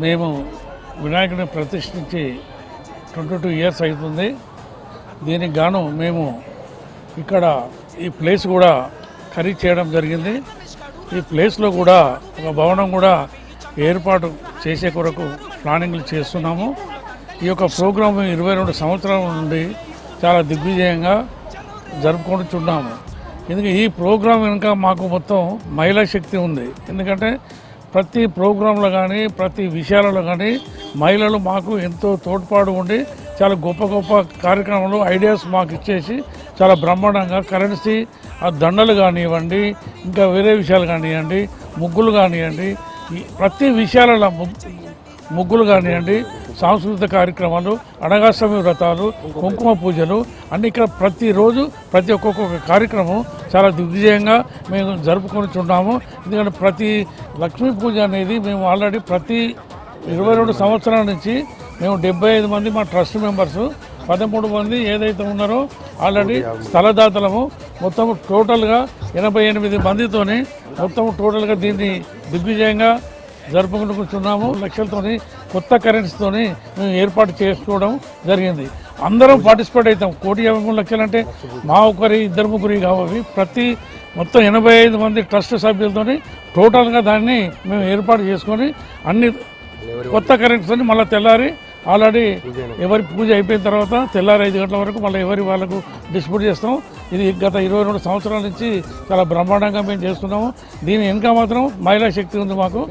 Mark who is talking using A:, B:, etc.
A: మేము వినాయకుడిని ప్రతిష్ఠించి 22 ఇయర్స్ అవుతుంది. దీనికి గాను మేము ఇక్కడ ఈ ప్లేస్ కూడా ఖరీదు చేయడం జరిగింది. ఈ ప్లేస్లో కూడా ఒక భవనం కూడా ఏర్పాటు చేసే కొరకు ప్లానింగ్లు చేస్తున్నాము. ఈ యొక్క ప్రోగ్రాం 22 సంవత్సరాల నుండి చాలా దిగ్విజయంగా జరుపుకుంటున్నాము. ఎందుకంటే ఈ ప్రోగ్రాం వెనుక మాకు మొత్తం మహిళా శక్తి ఉంది. ఎందుకంటే ప్రతి ప్రోగ్రాంలో కానీ ప్రతి విషయాలలో కానీ మహిళలు మాకు ఎంతో తోడ్పాటు ఉండి చాలా గొప్ప గొప్ప కార్యక్రమాలు ఐడియాస్ మాకు ఇచ్చేసి చాలా బ్రహ్మాండంగా కరెన్సీ ఆ దండలు కానివ్వండి, ఇంకా వేరే విషయాలు కానివ్వండి, ముగ్గులు కానివ్వండి, ప్రతి విషయాలలో ముగ్గులు కానివ్వండి, సాంస్కృతిక కార్యక్రమాలు, అనగాష్టమి వ్రతాలు, కుంకుమ పూజలు అన్ని ఇక్కడ ప్రతిరోజు ప్రతి ఒక్కొక్క కార్యక్రమం చాలా దిగ్విజయంగా మేము జరుపుకొనిచున్నాము. ఎందుకంటే ప్రతి లక్ష్మీ పూజ అనేది మేము ఆల్రెడీ ప్రతి 22 సంవత్సరాల నుంచి మేము 75 మంది మా ట్రస్ట్ మెంబర్స్, 13 మంది ఏదైతే ఉన్నారో ఆల్రెడీ స్థలదాతలము, మొత్తం టోటల్గా 88 మందితోని మొత్తం టోటల్గా దీన్ని దిగ్విజయంగా జరుపుకుంటున్నాము. లక్షలతోని కొత్త కరెన్సీతోని మేము ఏర్పాటు చేసుకోవడం జరిగింది. అందరం పార్టిసిపేట్ అవుతాం. 1,53,00,000 అంటే మా ఒకరి ఇద్దరు ముగ్గురి కావాలి. ప్రతి మొత్తం 85 మంది ట్రస్ట్ సభ్యులతోని టోటల్గా దాన్ని మేము ఏర్పాటు చేసుకొని అన్ని కొత్త కరెన్సీతోని మళ్ళీ తెల్లారి ఆల్రెడీ ఎవరి పూజ అయిపోయిన తర్వాత తెల్లారి 5 గంటల వరకు మళ్ళీ ఎవరి వాళ్ళకు డిస్ట్రిబ్యూట్ చేస్తాం. ఇది గత 22 సంవత్సరాల నుంచి చాలా బ్రహ్మాండంగా మేము చేస్తున్నాము. దీని వెనుక మాత్రం మహిళా శక్తి ఉంది మాకు.